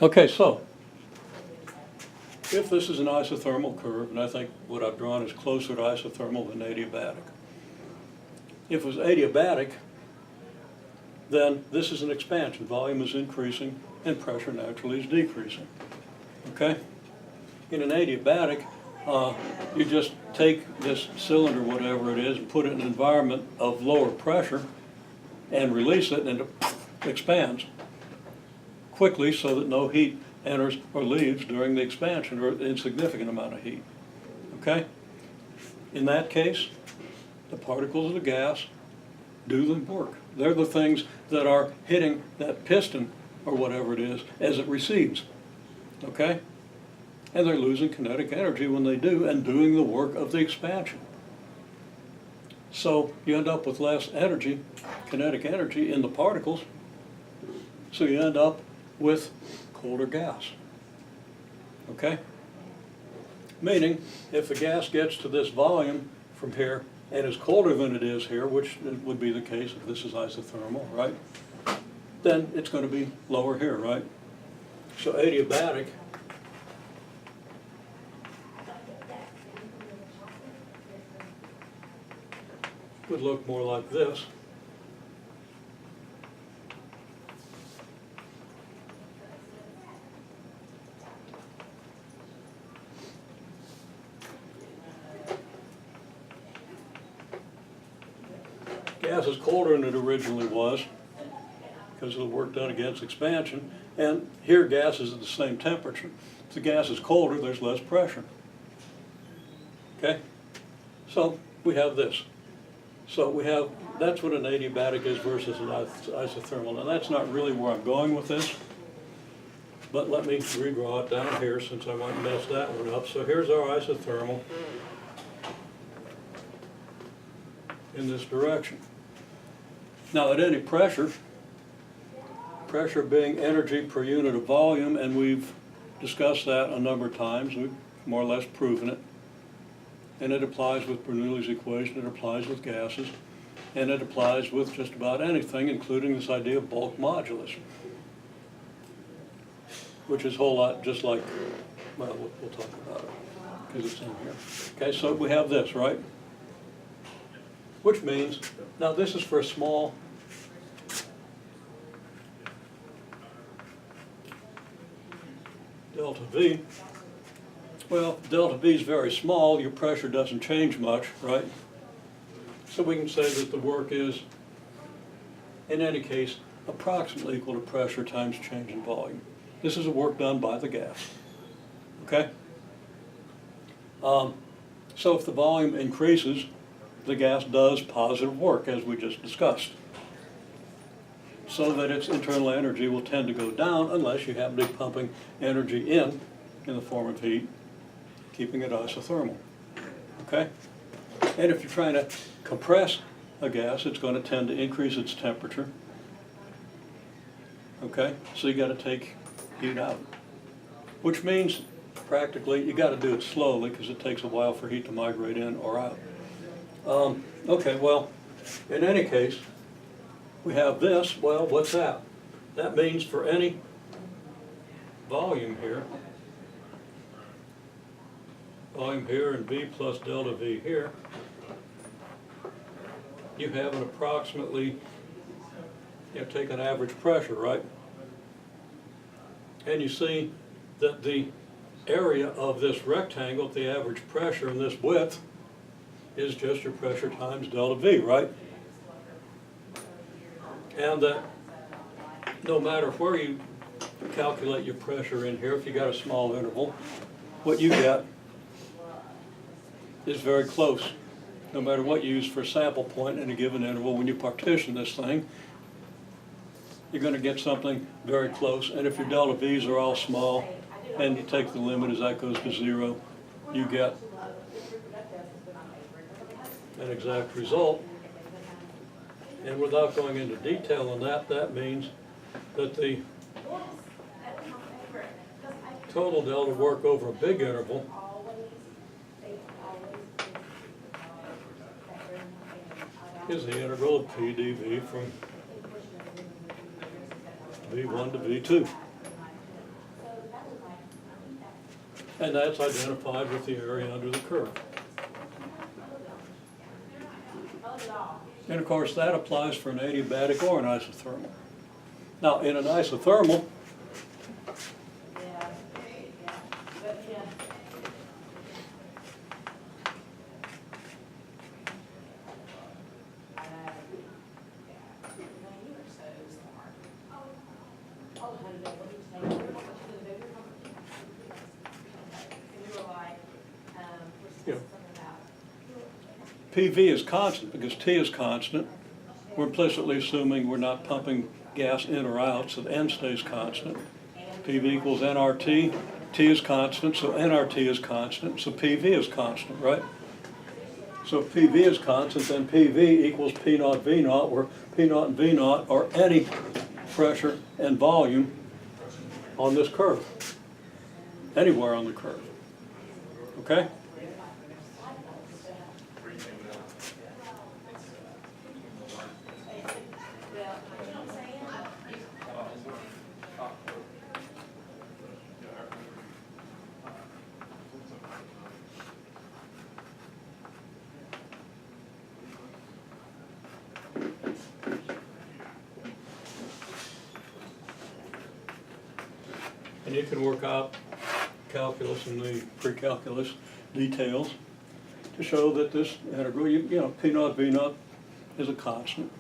Okay, so if this is an isothermal curve, and I think what I've drawn is closer to isothermal than adiabatic. If it was adiabatic, then this is an expansion. Volume is increasing and pressure naturally is decreasing. Okay? In an adiabatic, you just take this cylinder, whatever it is, and put it in an environment of lower pressure and release it, and it expands quickly so that no heat enters or leaves during the expansion, or an insignificant amount of heat. Okay? In that case, the particles of the gas do the work. They're the things that are hitting that piston, or whatever it is, as it recedes. Okay? And they're losing kinetic energy when they do, and doing the work of the expansion. So you end up with less energy, kinetic energy, in the particles, so you end up with colder gas. Okay? Meaning, if the gas gets to this volume from here and is colder than it is here, which would be the case if this is isothermal, right? Then it's going to be lower here, right? So adiabatic would look more like this. Gas is colder than it originally was because of the work done against expansion, and here gas is at the same temperature. If the gas is colder, there's less pressure. Okay? So we have this. So we have, that's what an adiabatic is versus an isothermal. Now that's not really where I'm going with this, but let me redraw it down here since I might mess that one up. So here's our isothermal in this direction. Now at any pressure, pressure being energy per unit of volume, and we've discussed that a number of times, we've more or less proven it. And it applies with Bernoulli's equation, it applies with gases, and it applies with just about anything, including this idea of bulk modulus, which is a whole lot just like, well, we'll talk about it, because it's in here. Okay, so we have this, right? Which means, now this is for a small delta V. Well, delta V is very small, your pressure doesn't change much, right? So we can say that the work is, in any case, approximately equal to pressure times change in volume. This is a work done by the gas, okay? So if the volume increases, the gas does positive work, as we just discussed, so that its internal energy will tend to go down unless you happen to be pumping energy in the form of heat, keeping it isothermal, okay? And if you're trying to compress a gas, it's going to tend to increase its temperature, okay? So you got to take heat out, which means practically you got to do it slowly because it takes a while for heat to migrate in or out. Okay, well, in any case, we have this. Well, what's that? That means for any volume here and V plus delta V here, you have an approximately, take an average pressure, right? And you see that the area of this rectangle, the average pressure in this width, is just your pressure times delta V, right? And that no matter where you calculate your pressure in here, if you got a small interval, what you get is very close. No matter what you use for a sample point in a given interval, when you partition this thing, you're going to get something very close. And if your delta V's are all small, and you take the limit as that goes to 0, you get an exact result. And without going into detail on that, that means that the total delta work over a big interval is the integral of P dV from V1 to V2. And that's identified with the area under the curve. And of course, that applies for an adiabatic or an isothermal. Now, in an isothermal, you know, PV is constant because T is constant. We're implicitly assuming we're not pumping gas in or out, so the N stays constant. PV equals nRT. T is constant, so nRT is constant, so PV is constant, right? So if PV is constant, then PV equals P naught V naught, where P naught and V naught are any pressure and volume on this curve, anywhere on the curve, okay? And you can work out calculus and the pre-calculus details to show that this integral, you know, P naught V naught is a constant.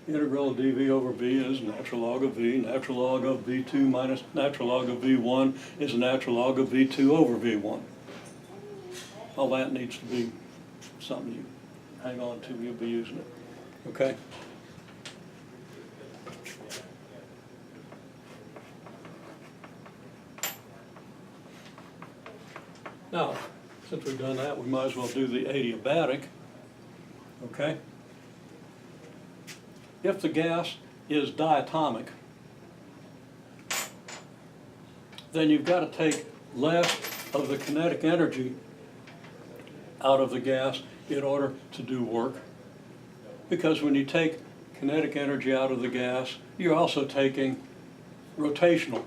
The integral of dV over V is natural log of V. Natural log of V2 minus natural log of V1 is natural log of V2 over V1. All that needs to be something you hang on to, you'll be using it, okay? Now, since we've done that, we might as well do the adiabatic, okay? If the gas is diatomic, then you've got to take less of the kinetic energy out of the gas in order to do work. Because when you take kinetic energy out of the gas, you're also taking rotational.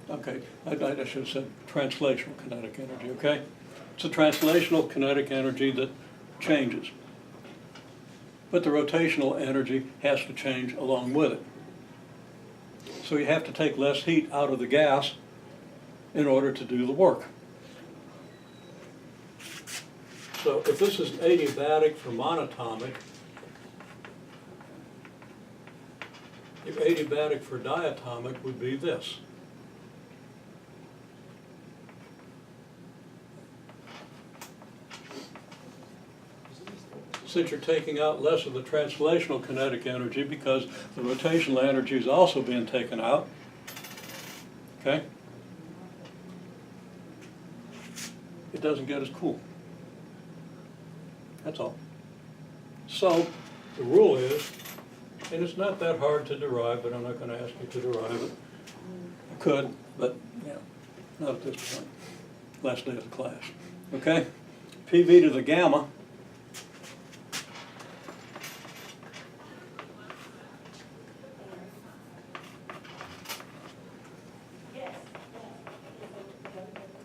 Okay, I should have said translational kinetic energy, okay? It's a translational kinetic energy that changes. But the rotational energy has to change along with it. So you have to take less heat out of the gas in order to do the work. So if this is adiabatic for monatomic, if adiabatic for diatomic would be this. Since you're taking out less of the translational kinetic energy because the rotational energy is also being taken out, okay? It doesn't get as cool. That's all. So the rule is, and it's not that hard to derive, but I'm not going to ask you to derive it. I could, but yeah, not at this point. Last day of the class. Okay? PV to the gamma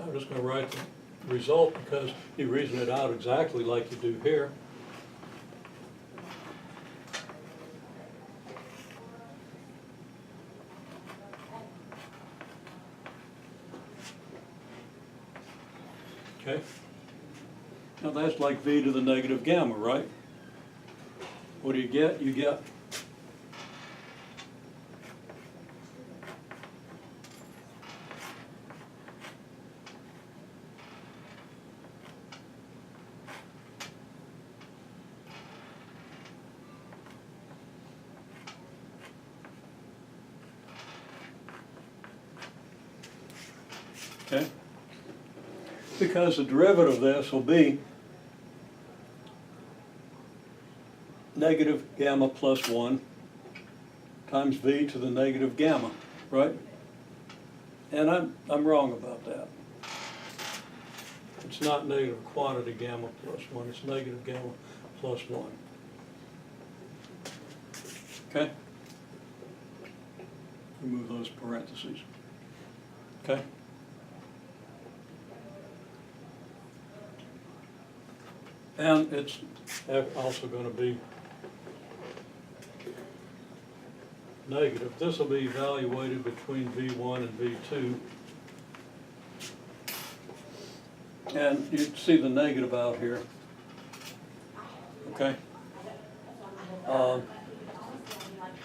I'm just going to write the result because you reason it out exactly like you do here. Okay? Now that's like V to the negative gamma, right? What do you get? You get okay? Because the derivative of this will be negative gamma plus 1 times V to the negative gamma, right? And I'm wrong about that. It's not negative quantity gamma plus 1, it's negative gamma plus 1. Okay? Remove those parentheses. okay? And it's also going to be negative. This will be evaluated between V1 and V2. And you see the negative out here, okay?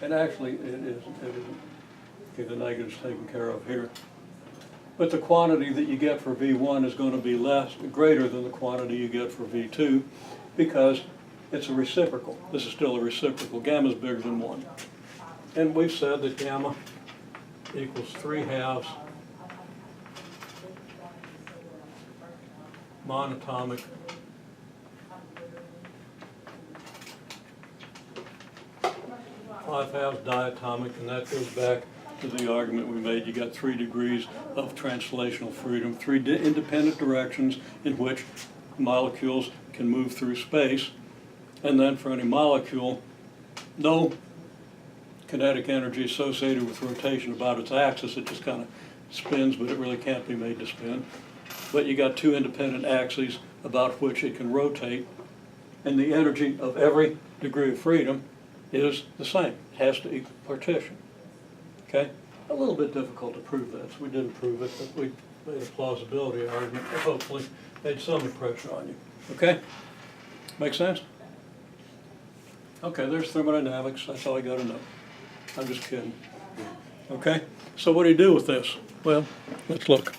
And actually, it isn't. Okay, the negative's taken care of here. But the quantity that you get for V1 is going to be greater than the quantity you get for V2 because it's a reciprocal. This is still a reciprocal. Gamma is bigger than 1. And we've said that gamma equals 3/2 monatomic five-halves diatomic, and that goes back to the argument we made. You got 3 degrees of translational freedom, 3 independent directions in which molecules can move through space, and then for any molecule, no kinetic energy associated with rotation about its axis. It just kind of spins, but it really can't be made to spin. But you got 2 independent axes about which it can rotate, and the energy of every degree of freedom is the same. It has to equal partition. Okay? A little bit difficult to prove that, so we didn't prove it, but we made a plausibility argument that hopefully made some impression on you. Okay? Make sense? Okay, there's thermodynamics. That's all I got to know. I'm just kidding. Okay? So what do you do with this? Well, let's look.